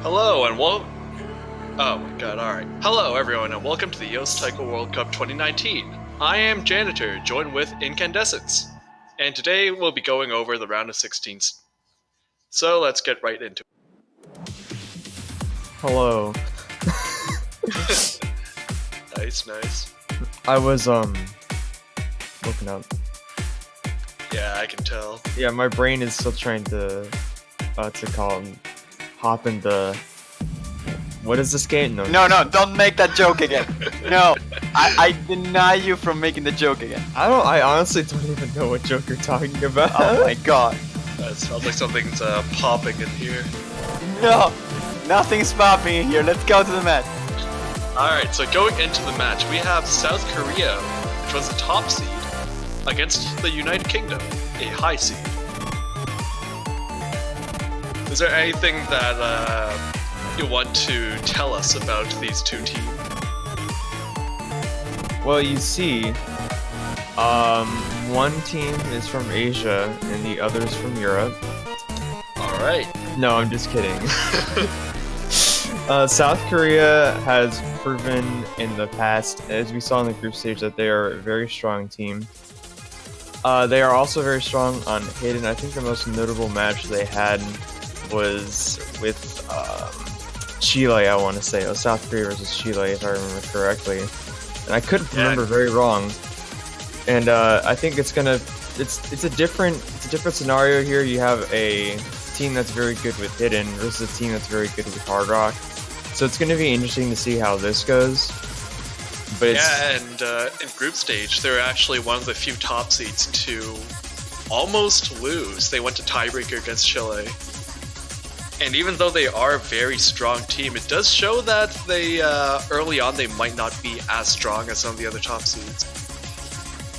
Hello and Oh my god, alright. Hello everyone and welcome to the Taiko World Cup 2019. I am Janitor, joined with Incandescence. And today we'll be going over the round of 16s. So let's get right into it. Hello. Nice. I was looking up. Yeah, I can tell. Yeah, my brain is still trying to hop into. What is this game? No, don't make that joke again. No, I deny you from making the joke again. I honestly don't even know what joke you're talking about. Oh my god. It sounds like something's popping in here. No, nothing's popping in here. Let's go to the match. Alright, so going into the match, we have South Korea, which was the top seed, against the United Kingdom, a high seed. Is there anything that you want to tell us about these two teams? Well, you see, one team is from Asia and the other's from Europe. Alright. No, I'm just kidding. South Korea has proven in the past, as we saw in the group stage, that they are a very strong team. They are also very strong on hidden. I think the most notable match they had was with Chile, I want to say. It was South Korea versus Chile, if I remember correctly. And I could remember very wrong. And I think it's a different scenario here. You have a team that's very good with hidden versus a team that's very good with hard rock. So it's going to be interesting to see how this goes. But in group stage, they're actually one of the few top seeds to almost lose. They went to tiebreaker against Chile. And even though they are a very strong team, it does show that they, early on, they might not be as strong as some of the other top seeds.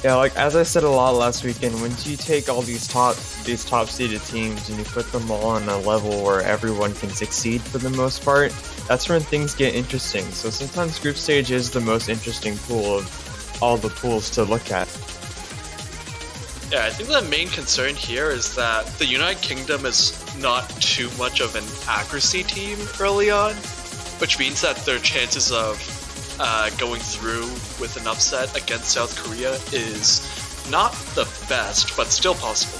Yeah, like as I said a lot last weekend, when you take all these top seeded teams and you put them all on a level where everyone can succeed for the most part, that's when things get interesting. So sometimes group stage is the most interesting pool of all the pools to look at. Yeah, I think the main concern here is that the United Kingdom is not too much of an accuracy team early on, which means that their chances of going through with an upset against South Korea is not the best, but still possible.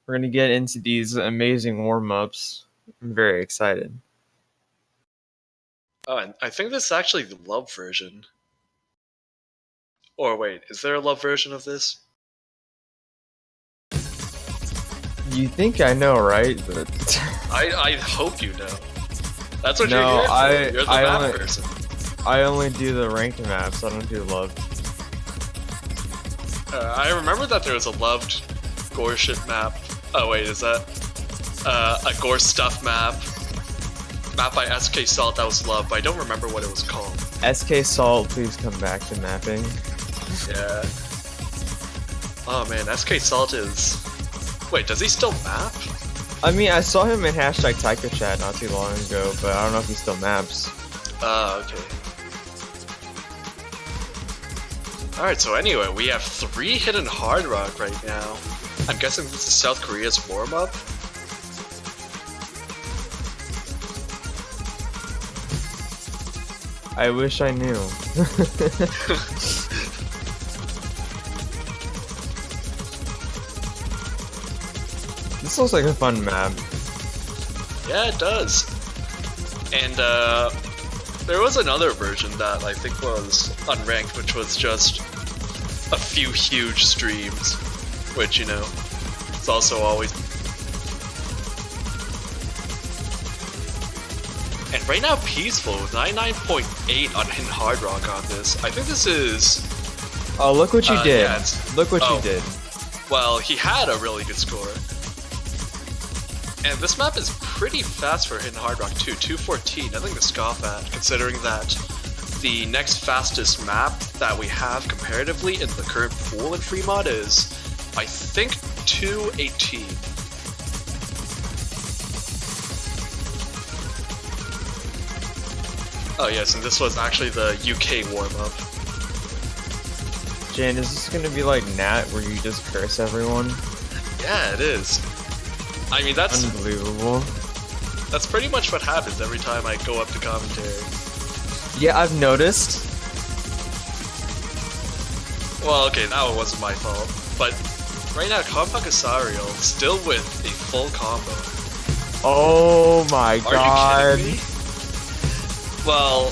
We're going to get into these amazing warm-ups. I'm very excited. Oh, and I think this is actually the love version. Or wait, is there a love version of this? You think I know, right? But I hope you know. That's what no, you're here for. You're the map person. I only do the ranked maps. I don't do love. I remember that there was a loved gore shit map. Oh wait, is that a gore stuff map? Map by SK Salt that was loved, but I don't remember what it was called. SK Salt, please come back to mapping. Yeah. Oh man, SK Salt is... Wait, does he still map? I mean, I saw him in hashtag Taiko chat not too long ago, but I don't know if he still maps. Okay. Alright, so anyway, we have 3 hidden hard rock right now. I'm guessing this is South Korea's warm-up. I wish I knew. This looks like a fun map. Yeah, it does. And there was another version that I think was unranked, which was just a few huge streams, which, you know, it's also always... And right now, Peaceful with 99.8 on Hidden Hard Rock on this. I think this is... Oh, look what you did. Yeah, look what you did. Well, he had a really good score. And this map is pretty fast for Hidden Hard Rock too, 2:14, nothing to scoff at, considering that the next fastest map that we have comparatively in the current pool in Fremont is, I think, 2:18. Oh yes, and this was actually the UK warm-up. Jan, is this gonna be like Nat, where you just curse everyone? Yeah, it is. I mean, that's Unbelievable. pretty much what happens every time I go up to commentary. Yeah, I've noticed. Well, okay, that one wasn't my fault. But right now, Compakasarial still with a full combo. Oh my god. Are you kidding me? Well,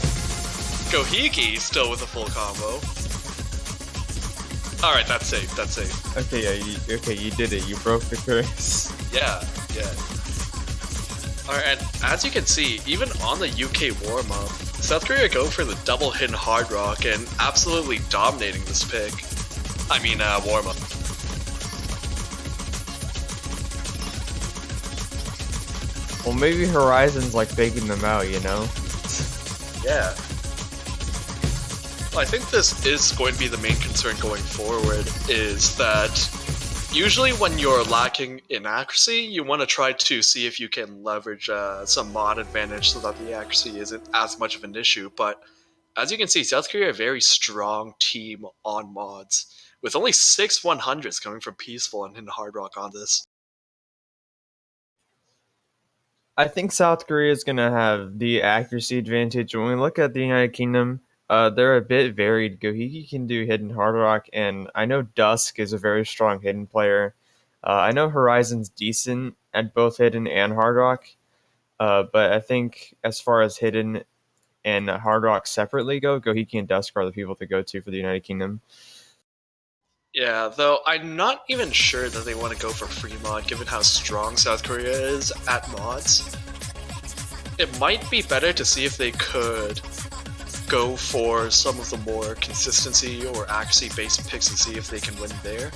Gohiki still with a full combo. Alright, that's safe, that's safe. Okay, yeah, you did it. You broke the curse. Yeah, yeah. Alright, and as you can see, even on the UK warm-up, South Korea go for the double hidden hard rock and absolutely dominating this pick. I mean, warm-up. Well, maybe Horizon's like faking them out, you know? Yeah. Well, I think this is going to be the main concern going forward, is that usually when you're lacking in accuracy, you want to try to see if you can leverage some mod advantage so that the accuracy isn't as much of an issue, but as you can see, South Korea a very strong team on mods, with only 6 100s coming from Peaceful and Hidden Hard Rock on this. I think South Korea is gonna have the accuracy advantage. When we look at the United Kingdom, they're a bit varied. Gohiki can do hidden hard rock, and I know Dusk is a very strong hidden player. I know Horizon's decent at both hidden and hard rock, but I think as far as hidden and hard rock separately go, Gohiki and Dusk are the people to go to for the United Kingdom. Yeah, though I'm not even sure that they want to go for free mod given how strong South Korea is at mods. It might be better to see if they could go for some of the more consistency or accuracy based picks and see if they can win there.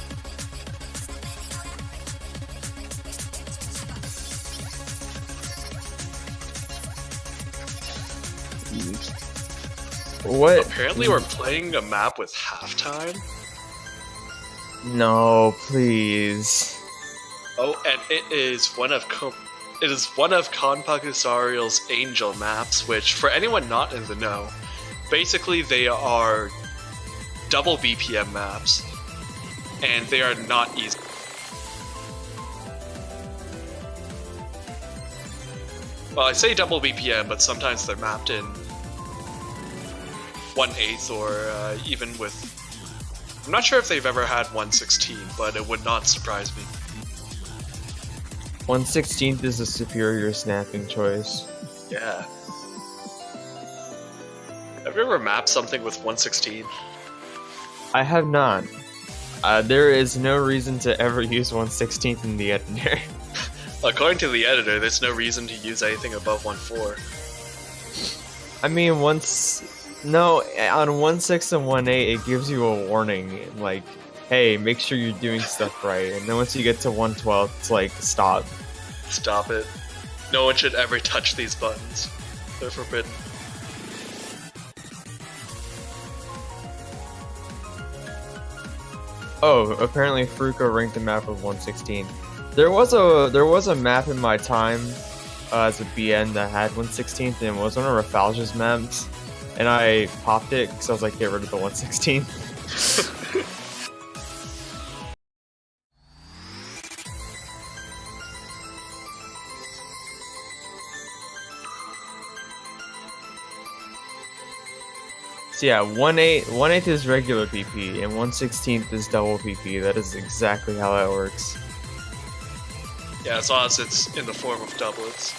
What? Apparently we're playing a map with halftime. No, please. Oh, and it is one of Konpakusarial's Angel maps, which, for anyone not in the know, basically they are double BPM maps, and they are not easy. Well, I say double BPM, but sometimes they're mapped in 1/8 or even with... I'm not sure if they've ever had 1/16, but it would not surprise me. 1/16 is a superior snapping choice. Yeah. Have you ever mapped something with 1/16? I have not. There is no reason to ever use 1/16 in the editor. According to the editor, there's no reason to use anything above 1/4. I mean, no, on 1/6 and 1/8, it gives you a warning, like, hey, make sure you're doing stuff right. And then once you get to 1/12, it's like, stop. Stop it. No one should ever touch these buttons. They're forbidden. Oh, apparently Fruko ranked the map with 1/16. There was a map in my time as a BN that had 1/16, and it was one of Rafalja's maps. And I popped it because I was like, get rid of the 1/16. So yeah, 1/8 is regular PP, and 1/16 is double PP. That is exactly how that works. Yeah, as long as it's in the form of doublets.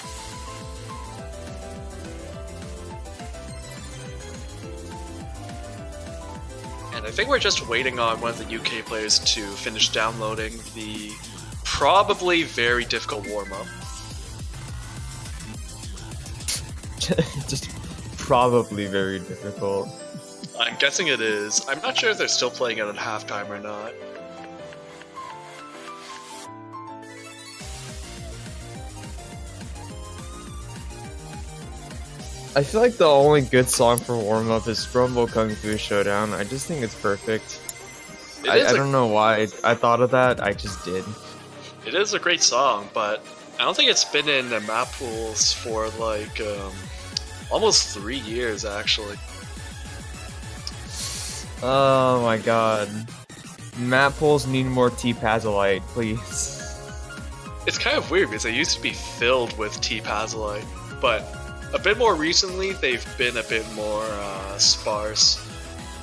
And I think we're just waiting on one of the UK players to finish downloading the probably very difficult warm-up. Just probably very difficult. I'm guessing it is. I'm not sure if they're still playing it at halftime or not. I feel like the only good song for warm-up is Rumble Kung Fu Showdown. I just think it's perfect. I don't know why I thought of that, I just did. It is a great song, but I don't think it's been in the map pools for like almost 3 years actually. Oh my god. Map pools need more T-Pazolite, please. It's kind of weird because they used to be filled with T-Pazolite, but a bit more recently they've been a bit more sparse.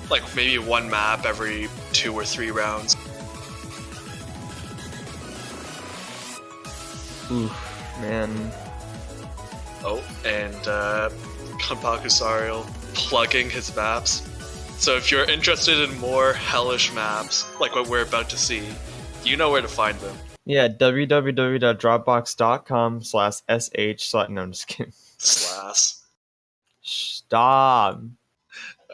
Like maybe one map every 2 or 3 rounds. Oof, man. Oh, and Kanpakusarial plugging his maps. So if you're interested in more hellish maps, like what we're about to see, you know where to find them. Yeah, www.dropbox.com/sh/ no, I'm just kidding. Slash. Stop.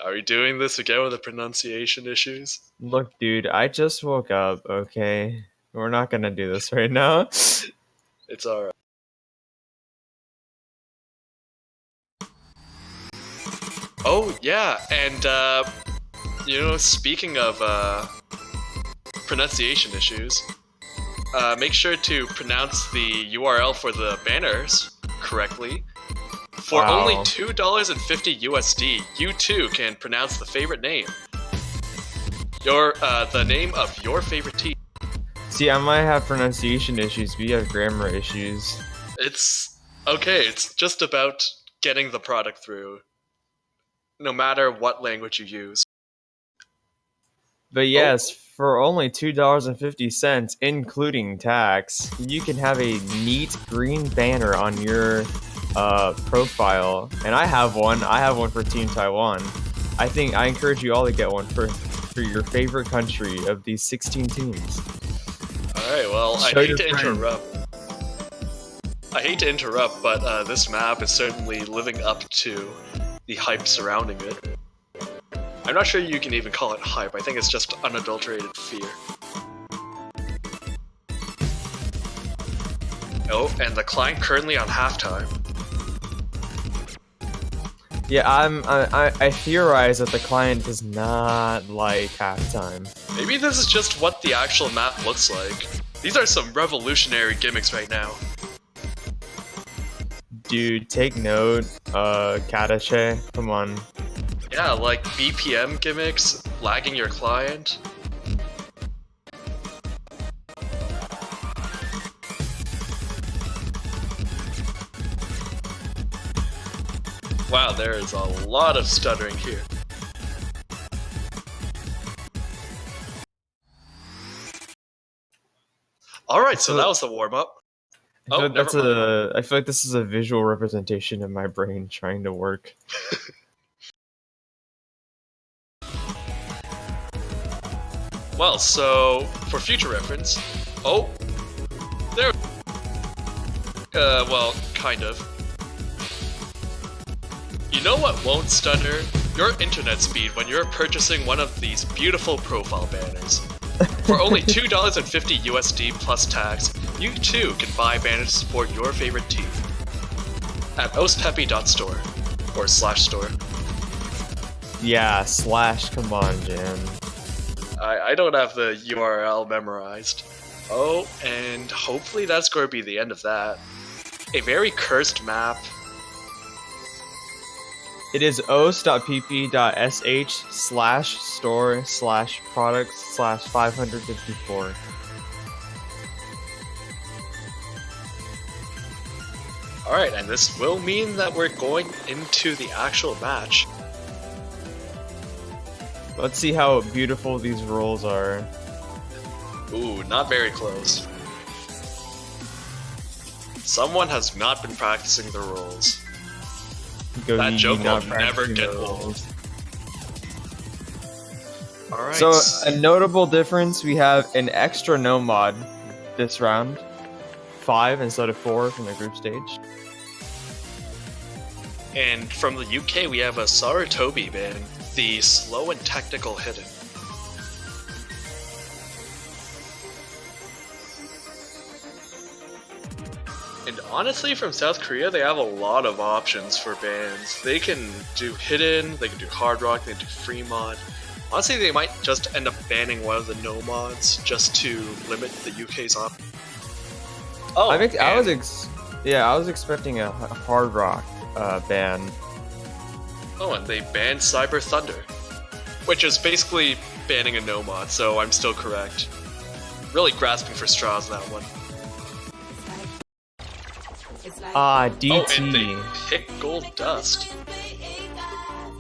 Are we doing this again with the pronunciation issues? Look, dude, I just woke up, okay? We're not gonna do this right now. It's alright. Oh, yeah, and, speaking of, pronunciation issues, make sure to pronounce the URL for the banners correctly. For only $2.50 USD, you too can pronounce the favorite name. The name of your favorite team. See, I might have pronunciation issues, but you have grammar issues. It's okay, it's just about getting the product through, no matter what language you use. But yes, for only $2.50, including tax, you can have a neat green banner on your profile. And I have one. I have one for Team Taiwan. I encourage you all to get one for your favorite country of these 16 teams. Alright, well, I hate to interrupt, but this map is certainly living up to the hype surrounding it. I'm not sure you can even call it hype, I think it's just unadulterated fear. Oh, and the client currently on halftime. Yeah, I theorize that the client does not like halftime. Maybe this is just what the actual map looks like. These are some revolutionary gimmicks right now. Dude, take note, Katache, come on. Yeah, like BPM gimmicks, lagging your client. Wow, there is a lot of stuttering here. Alright, so that was the warm-up. I feel like this is a visual representation of my brain trying to work. Well, so, for future reference... Oh! There... well, kind of. You know what won't stutter? Your internet speed when you're purchasing one of these beautiful profile banners. For only $2.50 USD plus tax, you too can buy banners to support your favorite team. At ostpeppy.store, or /store. Yeah, / come on, Jim. I don't have the URL memorized. Oh, and hopefully that's going to be the end of that. A very cursed map. It is os.pp.sh/store/products/554. Alright, and this will mean that we're going into the actual match. Let's see how beautiful these rolls are. Ooh, not very close. Someone has not been practicing the rolls. That joke will never get old. Alright. So, a notable difference, we have an extra no mod this round. 5 instead of 4 from the group stage. And from the UK, we have a Sarutobi ban, the slow and technical hidden. And honestly, from South Korea, they have a lot of options for bans. They can do hidden, they can do hard rock, they can do free mod. Honestly, they might just end up banning one of the no mods just to limit the UK's options. Oh, I was expecting a hard rock ban. Oh, and they banned Cyber Thunder, which is basically banning a no mod, so I'm still correct. Really grasping for straws on that one. Ah, Oh, and they DT. pick Gold Dust.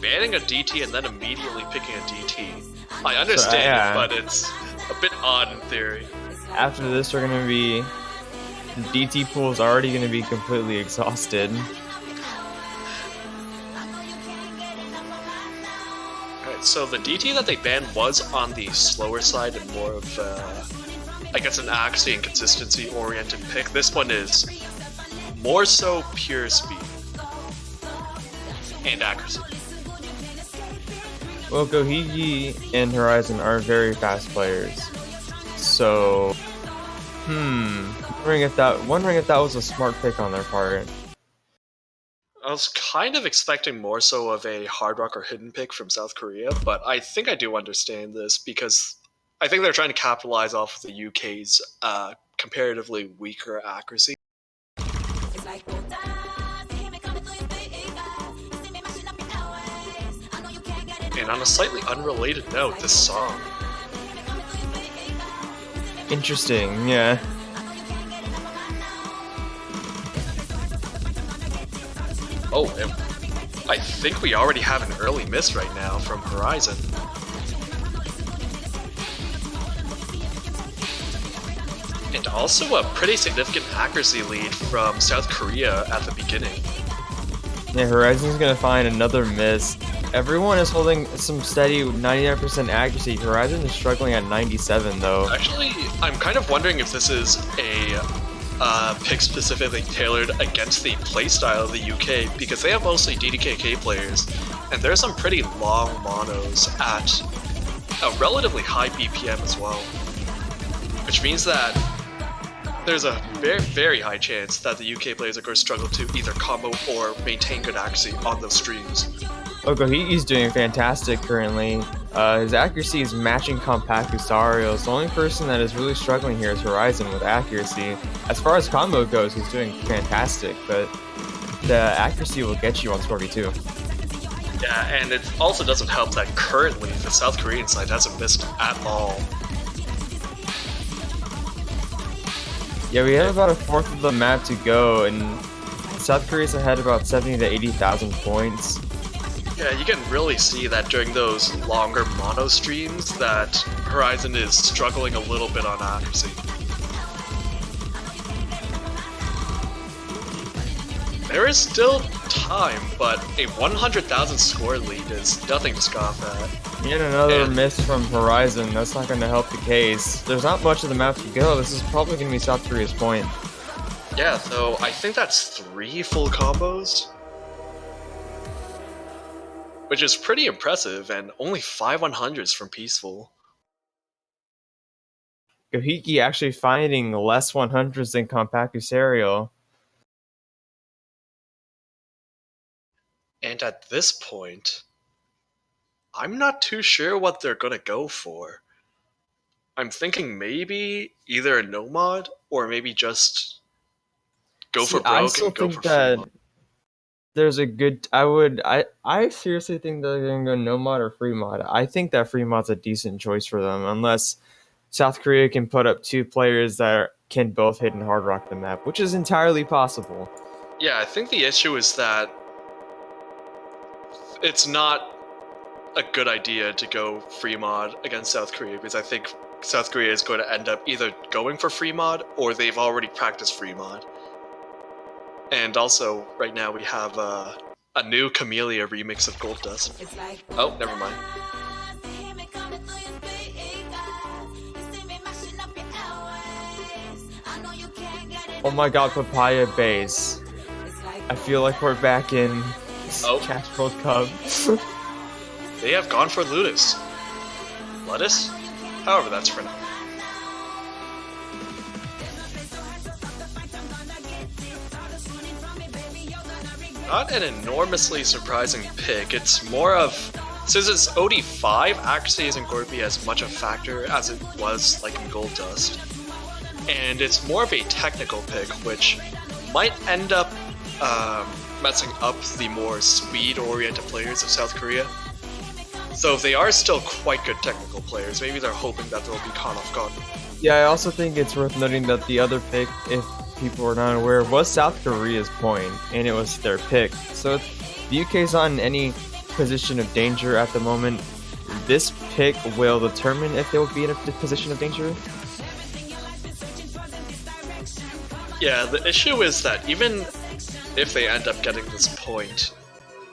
Banning a DT and then immediately picking a DT. I understand yeah. it, but it's a bit odd in theory. After this, we're gonna be. The DT pool is already gonna be completely exhausted. Alright, so the DT that they banned was on the slower side and more of, I guess, an accuracy and consistency oriented pick. This one is more so pure speed and accuracy. Well, Gohigi and Horizon are very fast players, so wondering if that was a smart pick on their part. I was kind of expecting more so of a hard rock or hidden pick from South Korea, but I think I do understand this because I think they're trying to capitalize off of the UK's comparatively weaker accuracy. And on a slightly unrelated note, this song. Interesting, yeah. Oh, and I think we already have an early miss right now from Horizon. And also a pretty significant accuracy lead from South Korea at the beginning. Yeah, Horizon's gonna find another miss. Everyone is holding some steady 99% accuracy. Horizon is struggling at 97 though. Actually, I'm kind of wondering if this is a pick specifically tailored against the playstyle of the UK, because they have mostly DDKK players, and there's some pretty long monos at a relatively high BPM as well. Which means that there's a very, very high chance that the UK players are going to struggle to either combo or maintain good accuracy on those streams. Okohiki's doing fantastic currently. His accuracy is matching Compact Usarios. The only person that is really struggling here is Horizon with accuracy. As far as combo goes, he's doing fantastic, but the accuracy will get you on Scorpio 2. Yeah, and it also doesn't help that currently the South Korean side hasn't missed at all. Yeah, we have about a fourth of the map to go, and South Korea's ahead about 70 to 80,000 points. Yeah, you can really see that during those longer mono streams that Horizon is struggling a little bit on accuracy. There is still time, but a 100,000 score lead is nothing to scoff at. Yet another miss from Horizon. That's not going to help the case. There's not much of the map to go. This is probably going to be South Korea's point. Yeah, though I think that's 3 full combos, which is pretty impressive, and only 5 100s from Peaceful. Gohiki actually finding less 100s than Compact Usarial. And at this point, I'm not too sure what they're gonna go for. I'm thinking maybe either a no mod or maybe just go for broke I still and go think for that free mod. there's a good. I seriously think they're gonna go no mod or free mod. I think that free mod's a decent choice for them, unless South Korea can put up 2 players that can both hit and hard rock the map, which is entirely possible. Yeah, I think the issue is that it's not a good idea to go free mod against South Korea, because I think South Korea is going to end up either going for free mod or they've already practiced free mod. And also, right now we have a new Camellia remix of Gold Dust. Oh, never mind. Oh my god, Papaya Base. I feel like we're back in Cash World Cup. They have gone for Ludus. Lettuce? However, that's for now. Not an enormously surprising pick. It's more of, since it's OD5, accuracy isn't going to be as much a factor as it was like in Gold Dust. And it's more of a technical pick, which might end up messing up the more speed-oriented players of South Korea. So they are still quite good technical players. Maybe they're hoping that they'll be caught off guard. Yeah, I also think it's worth noting that the other pick, if people are not aware, was South Korea's point, and it was their pick. So if the UK's not in any position of danger at the moment, this pick will determine if they will be in a position of danger. Yeah, the issue is that even if they end up getting this point,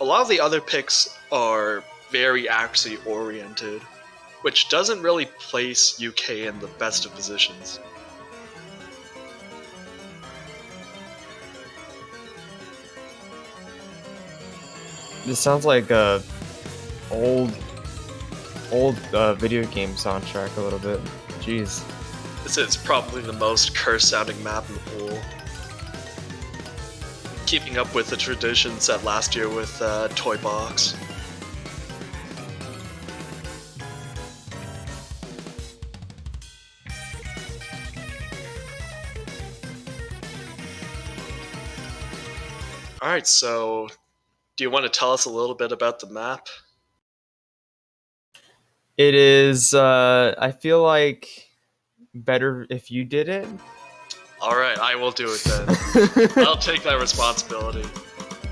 a lot of the other picks are very accuracy oriented, which doesn't really place UK in the best of positions. This sounds like a old video game soundtrack a little bit. Jeez. This is probably the most cursed sounding map in the pool. Keeping up with the tradition set last year with Toy Box. Alright, so do you want to tell us a little bit about the map? It is, I feel like better if you did it. Alright, I will do it then. I'll take that responsibility.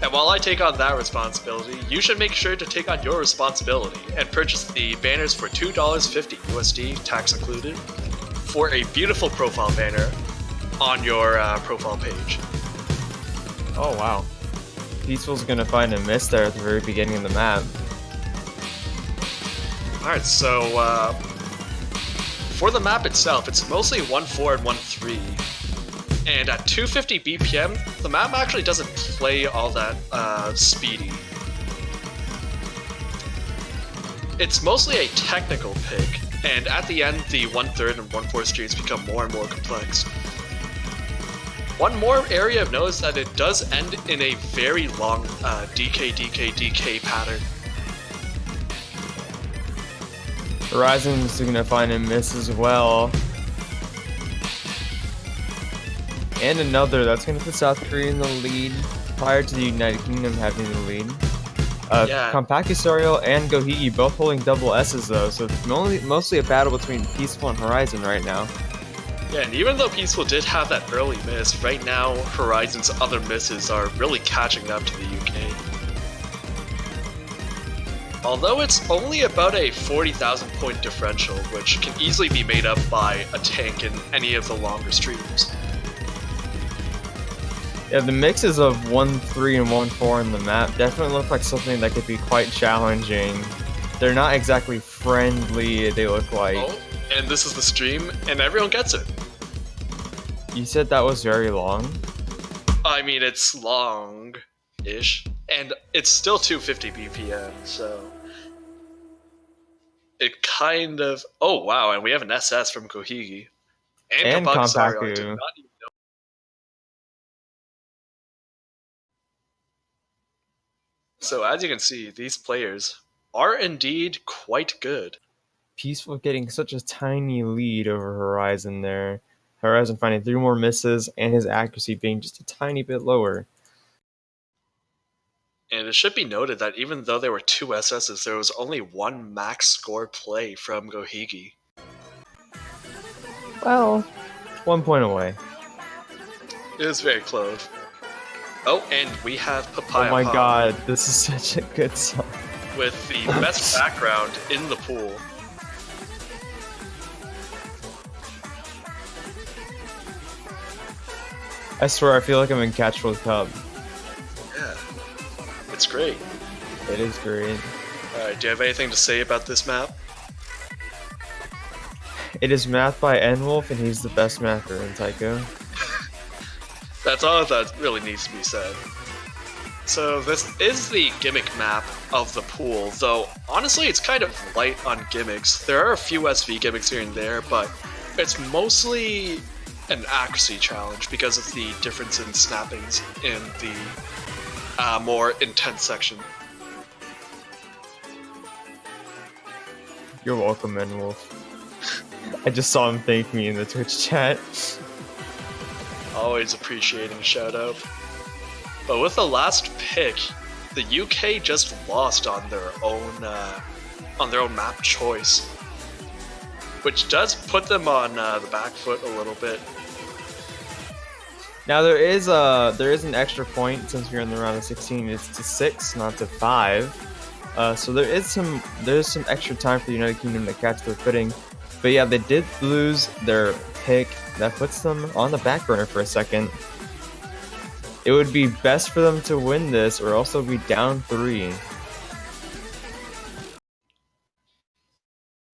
And while I take on that responsibility, you should make sure to take on your responsibility and purchase the banners for $2.50 USD, tax included, for a beautiful profile banner on your profile page. Oh wow. Peaceful's gonna find a miss there at the very beginning of the map. Alright, so for the map itself, it's mostly 1-4 and 1-3. And at 250 BPM, the map actually doesn't play all that speedy. It's mostly a technical pick, and at the end, the 1/3 and 1/4 streams become more and more complex. One more area of note is that it does end in a very long DK, DK, DK pattern. Horizon's gonna find a miss as well. And another, that's gonna put South Korea in the lead, prior to the United Kingdom having the lead. Yeah. Compactusaurial and Gohigi both holding double S's though, so it's mostly a battle between Peaceful and Horizon right now. Yeah, and even though Peaceful did have that early miss, right now Horizon's other misses are really catching up to the UK. Although it's only about a 40,000 point differential, which can easily be made up by a tank in any of the longer streams. Yeah, the mixes of 1-3 and 1-4 in the map definitely look like something that could be quite challenging. They're not exactly friendly, they look like. Oh, and this is the stream, and everyone gets it. You said that was very long? I mean, it's long-ish, and it's still 250 BPM, so... It kind of... Oh, wow, and we have an SS from Gohigi. And Compactusaurial. I did Kompaku. not even know. So as you can see, these players are indeed quite good. Peaceful getting such a tiny lead over Horizon there. Horizon finding 3 more misses and his accuracy being just a tiny bit lower. And it should be noted that even though there were 2 SSs, there was only 1 max score play from Gohigi. Well, 1 point away. It was very close. Oh, and we have Papaya Oh my Pop god, this is such a good song. with the best background in the pool. I swear, I feel like I'm in Catch World Cup. Yeah, it's great. It is great. Alright, do you have anything to say about this map? It is math by N-Wolf, and he's the best mather in Taiko. That's all that really needs to be said. So this is the gimmick map of the pool, though honestly it's kind of light on gimmicks. There are a few SV gimmicks here and there, but it's mostly an accuracy challenge because of the difference in snappings in the more intense section. You're welcome, N-Wolf. I just saw him thank me in the Twitch chat. Always appreciating a shout out. But with the last pick, the UK just lost on their own map choice, which does put them on the back foot a little bit. Now there is an extra point since we're in the round of 16. It's to 6, not to 5. So there's some extra time for the United Kingdom to catch their footing. But yeah, they did lose their pick. That puts them on the back burner for a second. It would be best for them to win this, or also be down 3.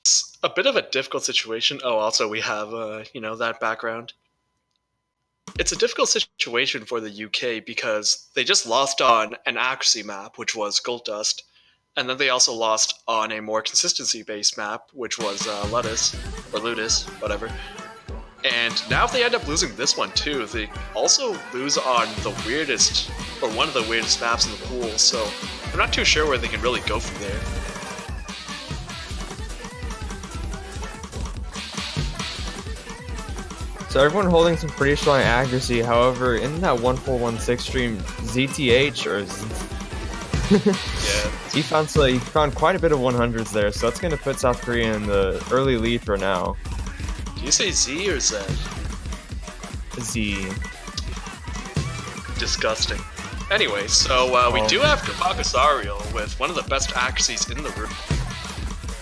It's a bit of a difficult situation. Oh, also we have that background. It's a difficult situation for the UK because they just lost on an accuracy map, which was Gold Dust, and then they also lost on a more consistency-based map, which was Ludus, or Ludus, whatever. And now if they end up losing this one too, they also lose on the weirdest, or one of the weirdest maps in the pool, so I'm not too sure where they can really go from there. So everyone holding some pretty strong accuracy. However, in that 1416 stream, ZTH he found quite a bit of 100s there. So that's going to put South Korea in the early lead for now. Do you say Z or Z? Z. Disgusting. Anyway, so we do have Kabakasarial with one of the best accuracies in the room.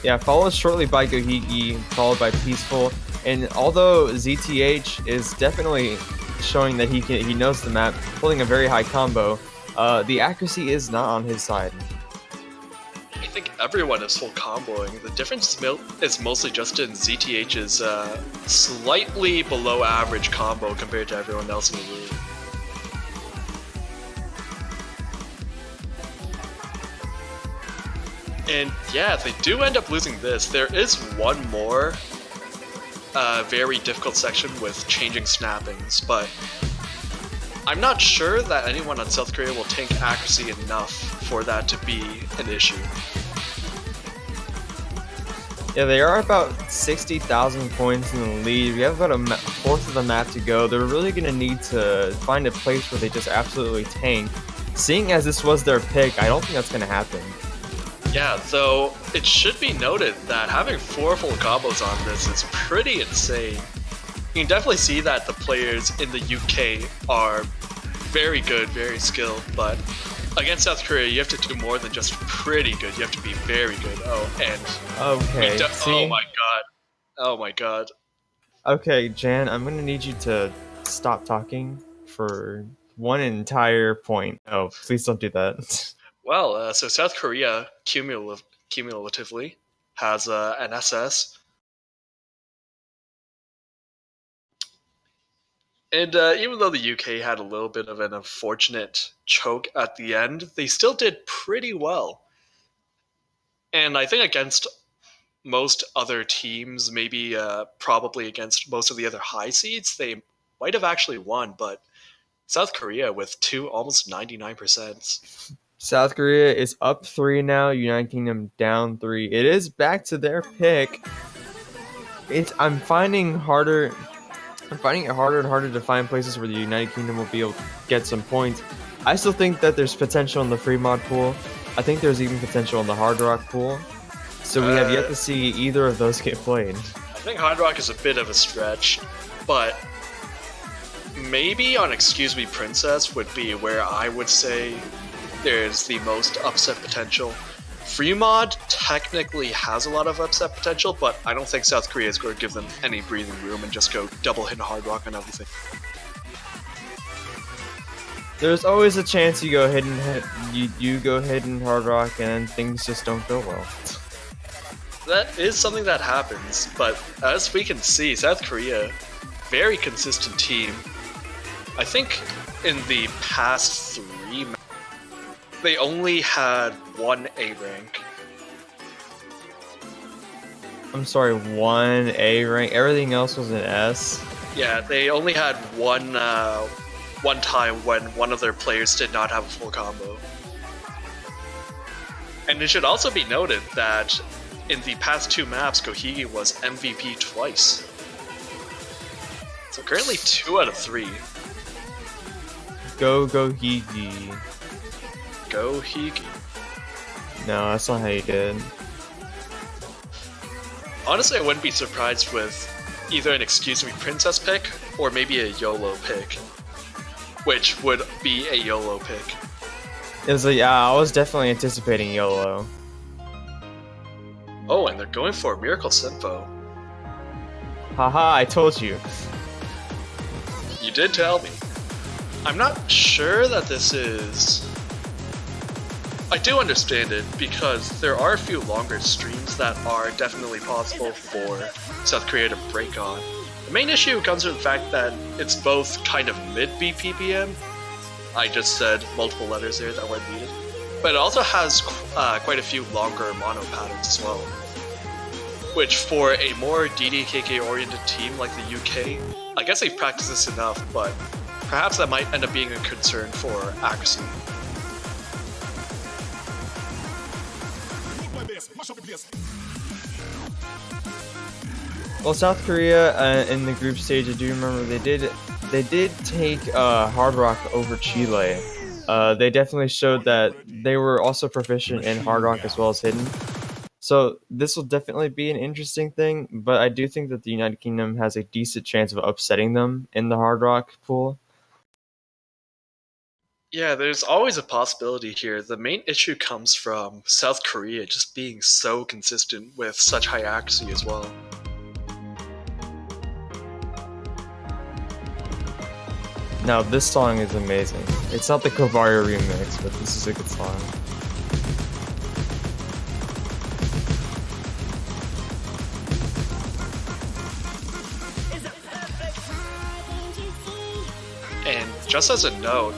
Yeah, followed shortly by Gohigi, followed by Peaceful. And although ZTH is definitely showing that he knows the map, holding a very high combo, the accuracy is not on his side. I think everyone is full comboing. The difference is mostly just in ZTH's slightly below average combo compared to everyone else in the room. And yeah, if they do end up losing this, there is one more very difficult section with changing snappings, but I'm not sure that anyone on South Korea will tank accuracy enough for that to be an issue. Yeah, they are about 60,000 points in the lead. We have about a fourth of the map to go. They're really going to need to find a place where they just absolutely tank. Seeing as this was their pick, I don't think that's going to happen. Yeah, though it should be noted that having 4 full combos on this is pretty insane. You can definitely see that the players in the UK are very good, very skilled, but against South Korea, you have to do more than just pretty good. You have to be very good. Oh, and okay. Oh my god. Oh my god. Okay, Jan, I'm gonna need you to stop talking for one entire point. Oh, please don't do that. Well, so South Korea cumulatively has an SS. And even though the UK had a little bit of an unfortunate choke at the end, they still did pretty well. And I think against most other teams, maybe probably against most of the other high seeds, they might have actually won, but South Korea with almost 99%. South Korea is up 3 now, United Kingdom down 3. It is back to their pick. I'm finding it harder and harder to find places where the United Kingdom will be able to get some points. I still think that there's potential in the free mod pool. I think there's even potential in the hard rock pool. So we have yet to see either of those get played. I think hard rock is a bit of a stretch, but maybe on Excuse Me Princess would be where I would say there's the most upset potential. Free mod technically has a lot of upset potential, but I don't think South Korea is going to give them any breathing room and just go double hit hard rock on everything. There's always a chance you go hidden hard rock and things just don't go well. That is something that happens, but as we can see, South Korea, very consistent team. I think in the past 3 matches, they only had 1 A rank. I'm sorry, 1 A rank. Everything else was an S. Yeah, they only had one time when one of their players did not have a full combo. And it should also be noted that in the past 2 maps, Gohigi was MVP twice. So currently 2 out of 3. Go Gohigi. Gohigi. No, that's not how you did. Honestly, I wouldn't be surprised with either an Excuse Me Princess pick or maybe a YOLO pick. which would be a YOLO pick. It was like, yeah, I was definitely anticipating YOLO. Oh, and they're going for Miracle Sinfo. Haha, I told you. You did tell me. I'm not sure that this is... I do understand it, because there are a few longer streams that are definitely possible for South Korea to break on. The main issue comes from the fact that it's both kind of mid-BPPM. I just said multiple letters there that weren't needed. But it also has quite a few longer mono patterns as well. Which, for a more DDKK-oriented team like the UK, I guess they've practiced this enough, but perhaps that might end up being a concern for accuracy. Well, South Korea in the group stage, I do remember they did take Hard Rock over Chile. They definitely showed that they were also proficient in Hard Rock as well as Hidden. So this will definitely be an interesting thing, but I do think that the United Kingdom has a decent chance of upsetting them in the Hard Rock pool. Yeah, there's always a possibility here. The main issue comes from South Korea just being so consistent with such high accuracy as well. Now, this song is amazing. It's not the Kovaria remix, but this is a good song. And just as a note,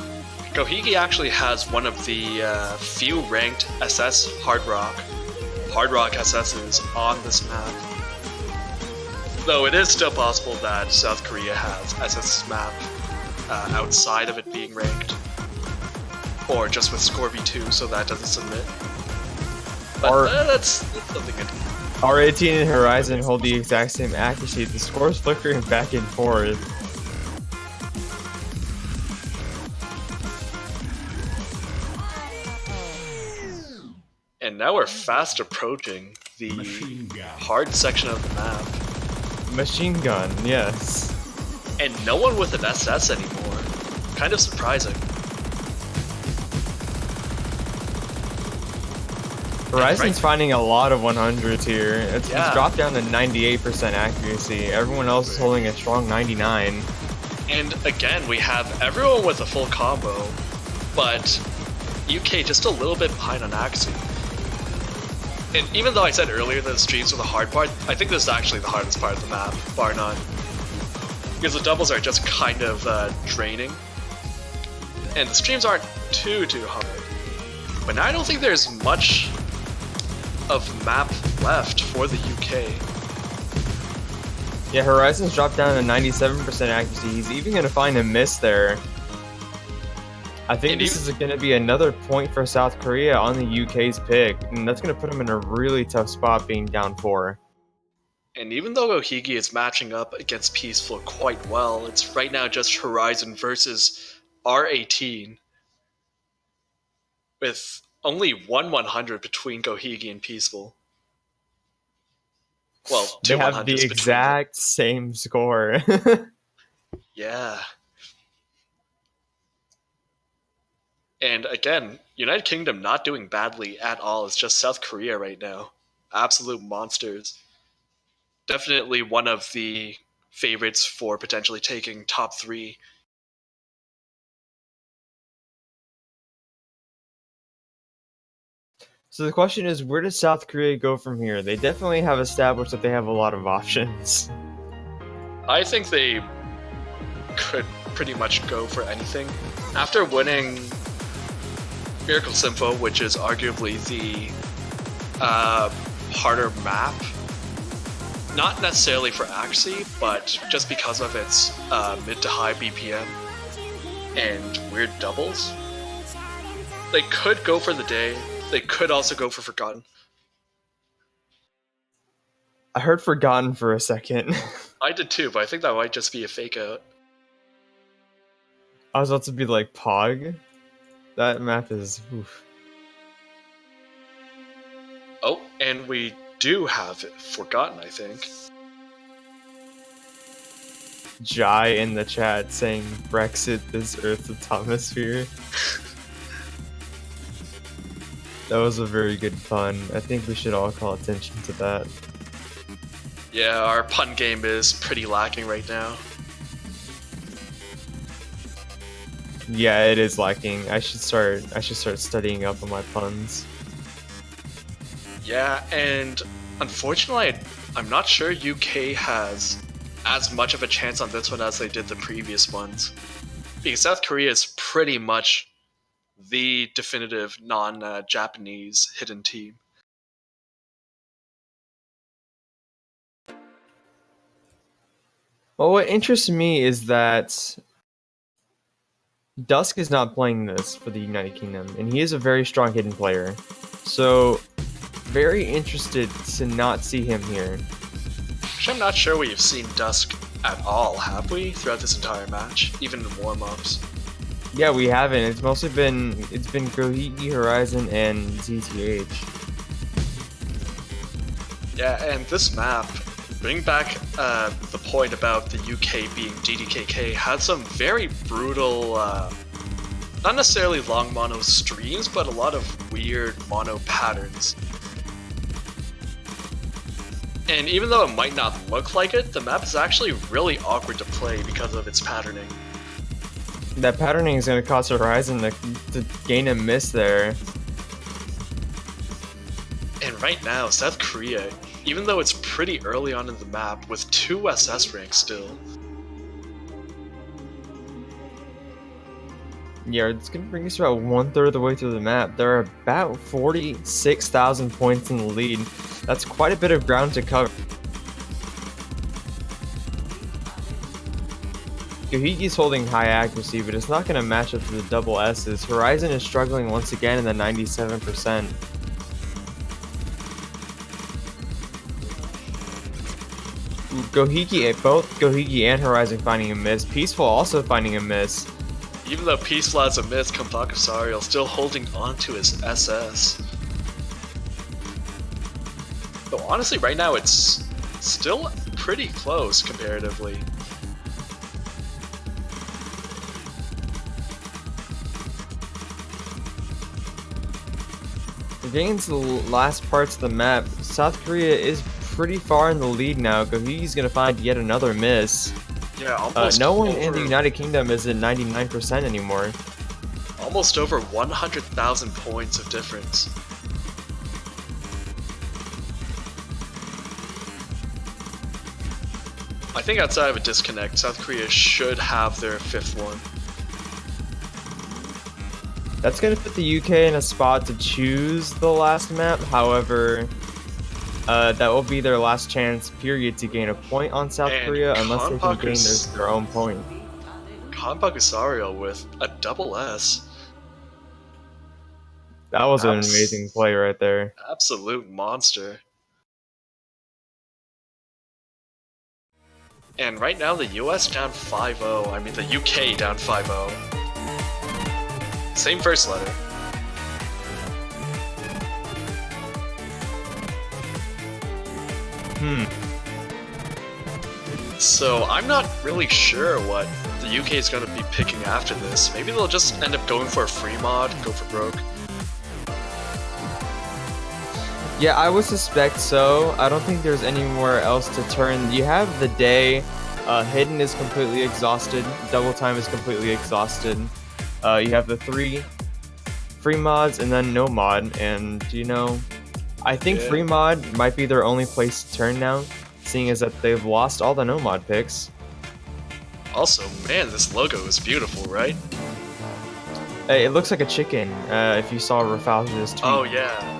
Gohigi actually has one of the few ranked SS Hard Rock SS's on this map. Though it is still possible that South Korea has SS map outside of it being ranked. Or just with Scorby 2 so that doesn't submit. But that's something good. R18 and Horizon hold the exact same accuracy. The score's flickering back and forth. And now we're fast approaching the hard section of the map. Machine gun, yes. And no one with an SS anymore. Kind of surprising. Horizon's finding a lot of 100s here. It's dropped down to 98% accuracy. Everyone else is holding a strong 99. And again, we have everyone with a full combo, but UK just a little bit behind on accuracy. And even though I said earlier that the streams were the hard part, I think this is actually the hardest part of the map, bar none. Because the doubles are just kind of draining. And the streams aren't too hard. But I don't think there's much of map left for the UK. Yeah, Horizon's dropped down to 97% accuracy. He's even going to find a miss there. I think this is going to be another point for South Korea on the UK's pick, and that's going to put them in a really tough spot being down 4. And even though Ohigi is matching up against Peaceful quite well, it's right now just Horizon versus R18 with only 100 between Gohigi and Peaceful. Well, they have the exact same score. Yeah. And again, United Kingdom not doing badly at all. It's just South Korea right now. Absolute monsters. Definitely one of the favorites for potentially taking top 3. So the question is, where does South Korea go from here? They definitely have established that they have a lot of options. I think they could pretty much go for anything. After winning Miracle Sinfo, which is arguably the harder map, not necessarily for accuracy, but just because of its mid to high BPM and weird doubles, they could go for the day. They could also go for Forgotten. I heard Forgotten for a second. I did too, but I think that might just be a fake out. I was about to be like, Pog? That map is... oof. Oh, and we do have it Forgotten, I think. Jai in the chat saying Brexit this Earth's atomosphere. That was a very good pun. I think we should all call attention to that. Yeah, our pun game is pretty lacking right now. Yeah, it is lacking. I should start studying up on my puns. Yeah, and unfortunately, I'm not sure UK has as much of a chance on this one as they did the previous ones. Because South Korea is pretty much the definitive non-Japanese hidden team. Well, what interests me is that Dusk is not playing this for the United Kingdom, and he is a very strong hidden player. So, very interested to not see him here. Actually, I'm not sure we've seen Dusk at all, have we, throughout this entire match, even in warm-ups? Yeah, we haven't. It's mostly been Gohiki, Horizon, and ZTH. Yeah, and this map, bring back the point about the UK being DDKK, had some very brutal, not necessarily long mono streams, but a lot of weird mono patterns. And even though it might not look like it, the map is actually really awkward to play because of its patterning. That patterning is going to cause Horizon to gain a miss there. And right now, South Korea, even though it's pretty early on in the map, with 2 SS ranks still. Yeah, it's going to bring us about 1/3 of the way through the map. There are about 46,000 points in the lead. That's quite a bit of ground to cover. Gohiki's holding high accuracy, but it's not going to match up to the double S's. Horizon is struggling once again in the 97%. Both Gohiki and Horizon finding a miss. Peaceful also finding a miss. Even though Peaceful has a miss, Kompakasariel still holding on to his SS. Though honestly, right now it's still pretty close comparatively. We're getting into the last parts of the map. South Korea is pretty far in the lead now. Gohiki's gonna find yet another miss. Yeah, almost no one in the United Kingdom is at 99% anymore. Almost over 100,000 points of difference. I think outside of a disconnect, South Korea should have their 5th one. That's going to put the UK in a spot to choose the last map. However, that will be their last chance, period, to gain a point on South Korea, unless they can gain their own point. Kompakasariel with a double S. That was an amazing play right there. Absolute monster. And right now the US down 5-0. I mean the UK down 5-0. Same first letter. So I'm not really sure what the UK is going to be picking after this. Maybe they'll just end up going for a free mod, go for broke. Yeah, I would suspect so. I don't think there's anywhere else to turn. You have the day. Hidden is completely exhausted. Double time is completely exhausted. You have the 3 free mods and then no mod. And, you know, I think free mod might be their only place to turn now, seeing as that they've lost all the no mod picks. Also, man, this logo is beautiful, right? It looks like a chicken, if you saw Rafalja's tweet. Oh, yeah.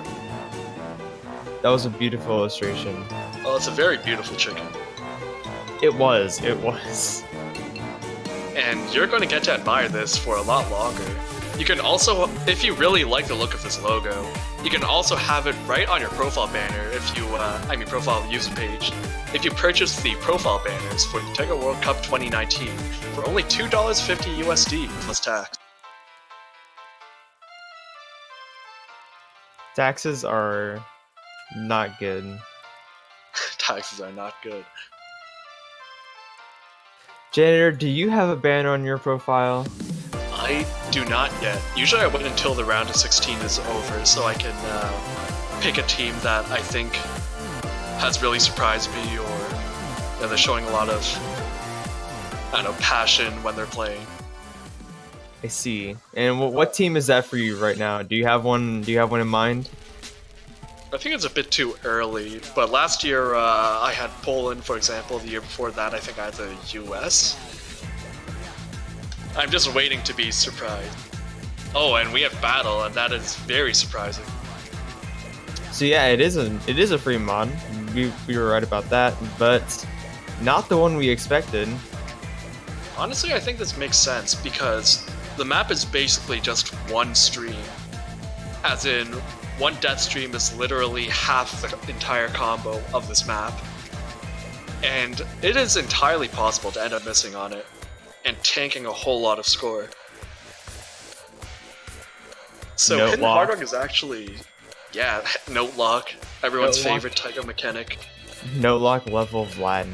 That was a beautiful illustration. Oh, it's a very beautiful chicken. It was. And you're going to get to admire this for a lot longer. You can also, if you really like the look of this logo, you can also have it right on your profile banner if you, profile user page. If you purchase the profile banners for the Taiko World Cup 2019 for only $2.50 USD plus tax. Taxes are not good. Taxes are not good. Janitor, do you have a banner on your profile? I do not yet. Usually I wait until the round of 16 is over so I can pick a team that I think has really surprised me, or they're showing a lot of, I don't know, passion when they're playing. I see. And what team is that for you right now? Do you have one? Do you have one in mind? I think it's a bit too early, but last year I had Poland, for example. The year before that, I think I had the US. I'm just waiting to be surprised. Oh, and we have Battle, and that is very surprising. So yeah, it is a free mod. We were right about that, but not the one we expected. Honestly, I think this makes sense because the map is basically just one stream. As in, one death stream is literally half the entire combo of this map. And it is entirely possible to end up missing on it and tanking a whole lot of score. So Note Hidden lock. Hard Rock is actually, yeah, note lock, everyone's Note lock. favorite taiko mechanic. No lock level Vlad.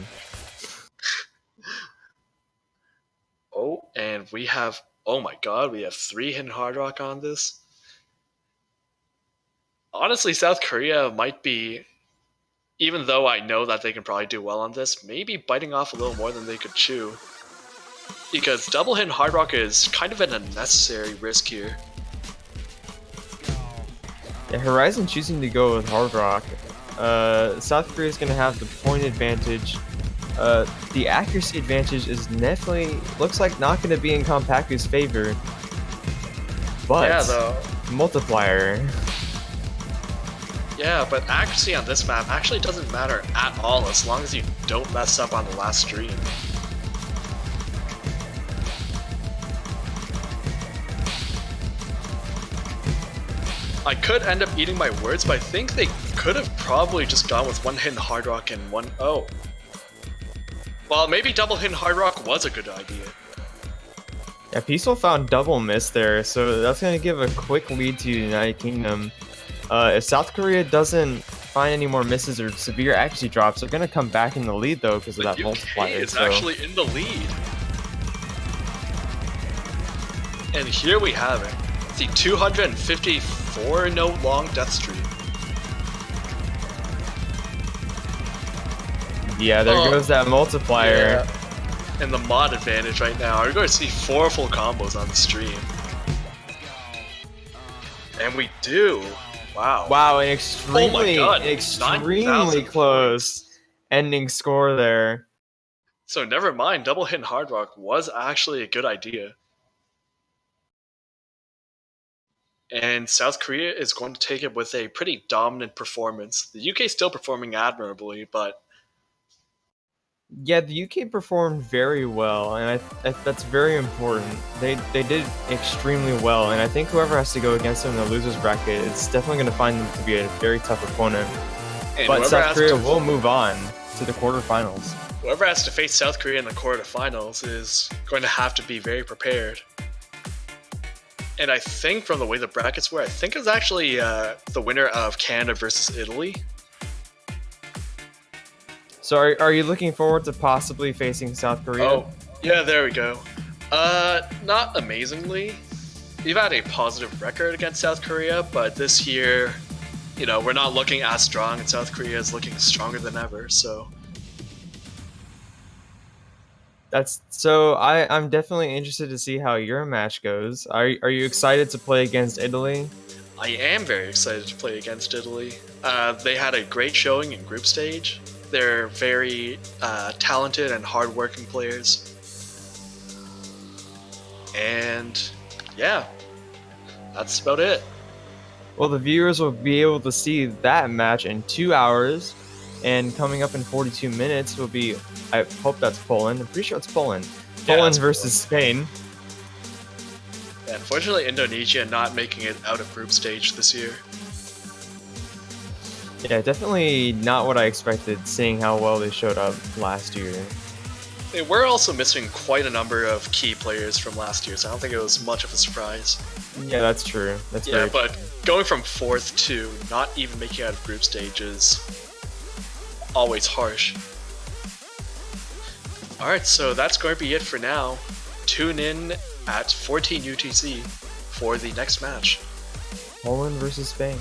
Oh, and we have, oh my god, we have 3 Hidden Hard Rock on this. Honestly, South Korea might be, even though I know that they can probably do well on this, maybe biting off a little more than they could chew. Because double Hidden Hard Rock is kind of an unnecessary risk here. Yeah, Horizon choosing to go with Hard Rock. South Korea is going to have the point advantage. The accuracy advantage is definitely looks like not going to be in Compactu's favor. But Yeah, though. multiplier. Yeah, but accuracy on this map actually doesn't matter at all as long as you don't mess up on the last stream. I could end up eating my words, but I think they could have probably just gone with one Hidden Hard Rock and one... Oh. Well, maybe double Hidden Hard Rock was a good idea. Yeah, Peaceful found double miss there, so that's going to give a quick lead to United Kingdom. If South Korea doesn't find any more misses or severe accuracy drops, they're going to come back in the lead though because of that The UK multiplier. is So actually in the lead. And here we have it. The 254 note long death streak. yeah, there goes that multiplier. Yeah. And the mod advantage right now. We're going to see 4 full combos on the stream. And we do. Wow. Wow, an extremely, God, extremely 9,000 close ending score there. So never mind, double Hidden Hard Rock was actually a good idea. And South Korea is going to take it with a pretty dominant performance. The UK still performing admirably, but Yeah, the UK performed very well, and that's very important. They did extremely well, and I think whoever has to go against them in the losers bracket is definitely going to find them to be a very tough opponent. and But whoever South has Korea to- will move on to the quarterfinals. Whoever has to face South Korea in the quarterfinals is going to have to be very prepared. And I think from the way the brackets were, I think it's actually the winner of Canada versus Italy. So are you looking forward to possibly facing South Korea? Oh, yeah, there we go. Not amazingly. We've had a positive record against South Korea, but this year, you know, we're not looking as strong, and South Korea is looking stronger than ever, so... I'm definitely interested to see how your match goes. Are you excited to play against Italy? I am very excited to play against Italy. They had a great showing in group stage. They're very talented and hardworking players. And yeah, that's about it. Well, the viewers will be able to see that match in 2 hours, and coming up in 42 minutes will be, I hope that's Poland. I'm pretty sure it's Poland. Yeah, Poland that's versus Spain. Yeah, unfortunately, Indonesia not making it out of group stage this year. Yeah, definitely not what I expected, seeing how well they showed up last year. They were also missing quite a number of key players from last year, so I don't think it was much of a surprise. Yeah, that's true. That's Yeah, very but true. going from 4th to not even making it out of group stage is always harsh. Alright, so that's going to be it for now. Tune in at 14 UTC for the next match. Poland versus Spain.